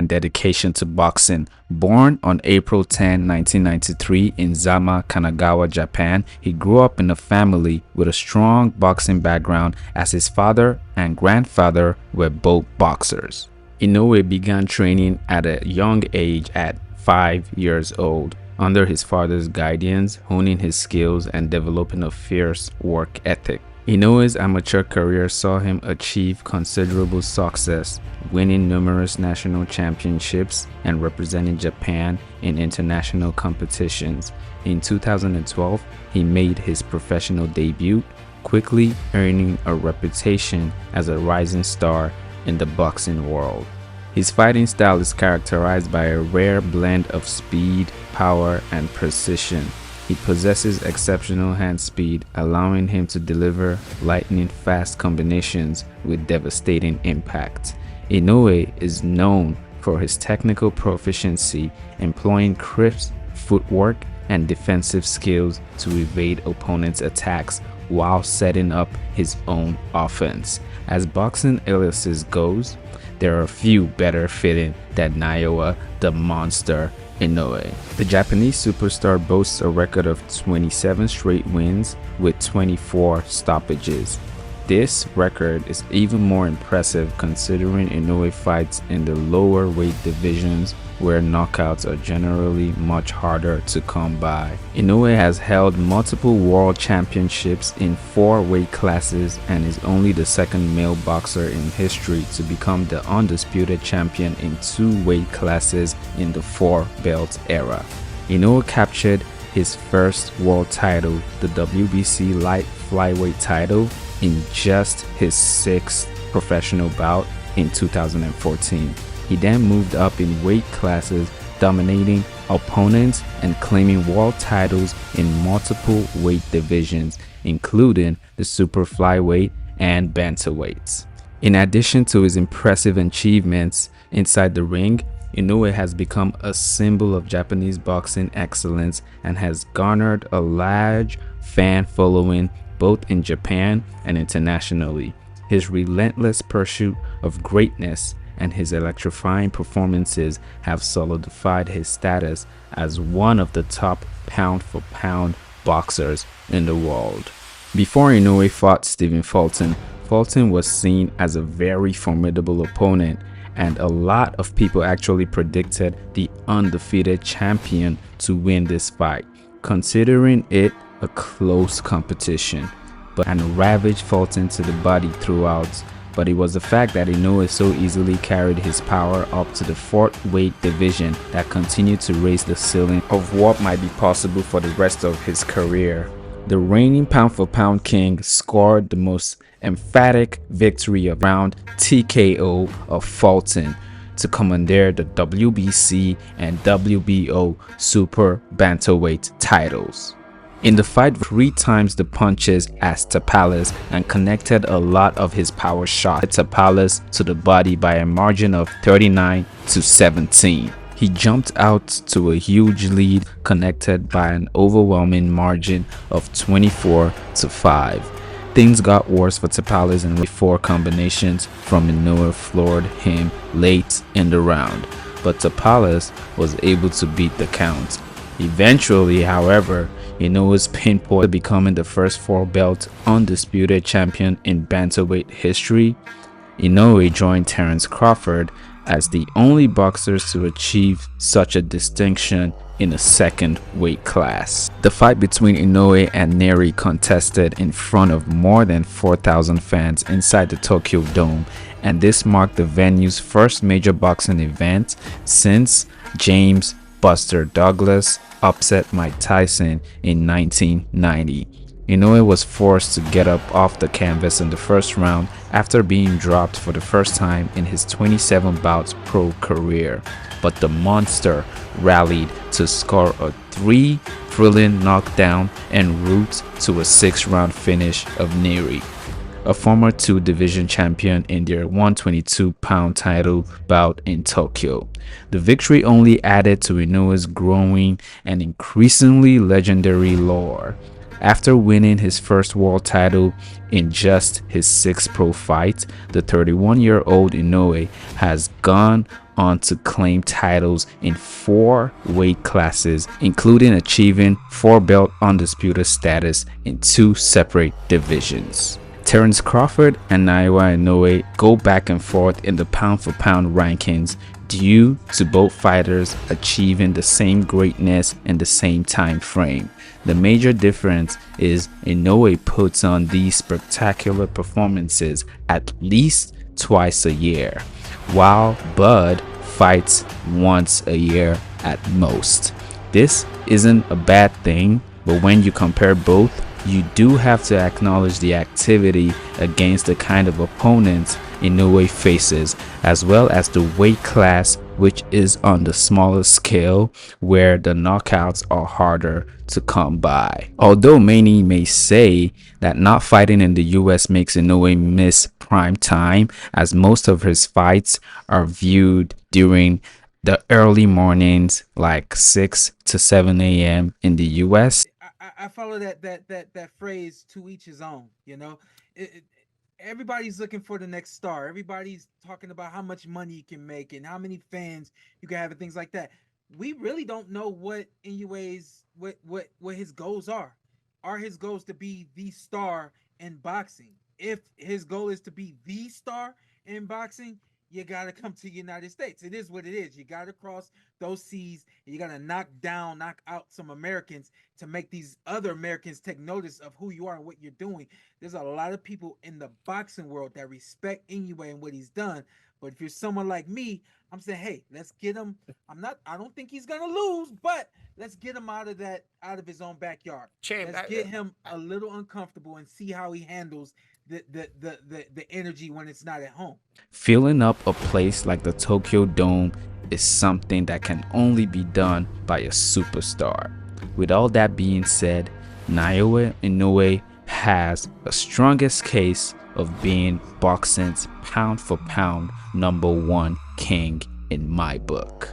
and dedication to boxing. Born on April 10, 1993 in Zama, Kanagawa, Japan, he grew up in a family with a strong boxing background as his father and grandfather were both boxers. Inoue began training at a young age at 5 years old under his father's guidance, honing his skills and developing a fierce work ethic. Inoue's amateur career saw him achieve considerable success, winning numerous national championships and representing Japan in international competitions. In 2012, he made his professional debut, quickly earning a reputation as a rising star in the boxing world. His fighting style is characterized by a rare blend of speed, power, and precision. He possesses exceptional hand speed, allowing him to deliver lightning-fast combinations with devastating impact. Inoue is known for his technical proficiency, employing crisp footwork and defensive skills to evade opponents' attacks while setting up his own offense. As boxing aliases goes, there are few better fitting than Naoya the Monster Inoue. The Japanese superstar boasts a record of 27 straight wins with 24 stoppages. This record is even more impressive considering Inoue fights in the lower weight divisions where knockouts are generally much harder to come by. Inoue has held multiple world championships in 4 weight classes and is only the second male boxer in history to become the undisputed champion in 2 weight classes in the 4-belt era. Inoue captured his first world title, the WBC light flyweight title, in just his 6th professional bout in 2014. He then moved up in weight classes, dominating opponents and claiming world titles in multiple weight divisions, including the super flyweight and bantamweights. In addition to his impressive achievements inside the ring, Inoue has become a symbol of Japanese boxing excellence and has garnered a large fan following both in Japan and internationally. His relentless pursuit of greatness and his electrifying performances have solidified his status as one of the top pound-for-pound boxers in the world. Before Inoue fought Stephen Fulton, Fulton was seen as a very formidable opponent, and a lot of people actually predicted the undefeated champion to win this fight, considering it a close competition, and ravaged Fulton to the body throughout. But it was the fact that Inoue so easily carried his power up to the 4th weight division that continued to raise the ceiling of what might be possible for the rest of his career. The reigning pound-for-pound king scored the most emphatic victory around TKO of Fulton to commandeer the WBC and WBO super bantamweight titles. In the fight, 3 times the punches as Tapales and connected a lot of his power shots Tapales to the body by a margin of 39-17. He jumped out to a huge lead, connected by an overwhelming margin of 24-5. Things got worse for Tapales and 4 combinations from Inoue floored him late in the round, but Tapales was able to beat the count. Eventually, however, Inoue's pinpoint becoming the first 4-belt undisputed champion in bantamweight history. Inoue joined Terence Crawford as the only boxers to achieve such a distinction in a 2nd weight class. The fight between Inoue and Neri contested in front of more than 4,000 fans inside the Tokyo Dome, and this marked the venue's first major boxing event since James Buster Douglas upset Mike Tyson in 1990. Inoue was forced to get up off the canvas in the first round after being dropped for the first time in his 27-bout pro career, but the monster rallied to score a 3 thrilling knockdown en route to a 6-round finish of Neri, a former 2-division champion, in their 122-pound title bout in Tokyo. The victory only added to Inoue's growing and increasingly legendary lore. After winning his first world title in just his 6th pro fight, the 31-year-old Inoue has gone on to claim titles in 4 weight classes, including achieving 4-belt undisputed status in 2 separate divisions. Terence Crawford and Naoya Inoue go back and forth in the pound-for-pound rankings due to both fighters achieving the same greatness in the same time frame. The major difference is Inoue puts on these spectacular performances at least twice a year, while Bud fights once a year at most. This isn't a bad thing, but when you compare both, you do have to acknowledge the activity against the kind of opponents Inoue faces, as well as the weight class, which is on the smaller scale where the knockouts are harder to come by. Although many may say that not fighting in the US makes Inoue miss prime time, as most of his fights are viewed during the early mornings, like 6 to 7 a.m. in the US. I follow that phrase, to each his own. Everybody's looking for the next star. Everybody's talking about how much money you can make and how many fans you can have and things like that. We really don't know what Inue's what his goals are. Are his goals to be the star in boxing? If his goal is to be the star in boxing, you gotta come to the United States. It is what it is. You gotta cross those seas. And you gotta knock out some Americans to make these other Americans take notice of who you are and what you're doing. There's a lot of people in the boxing world that respect Inoue and what he's done. But if you're someone like me, I'm saying, hey, let's get him. I don't think he's gonna lose, but let's get him out of his own backyard. Champ, Let's get him a little uncomfortable and see how he handles the energy when it's not at home. Filling up a place like the Tokyo Dome is something that can only be done by a superstar. With all that being said, Naoya Inoue has the strongest case of being boxing's pound for pound #1 king in my book.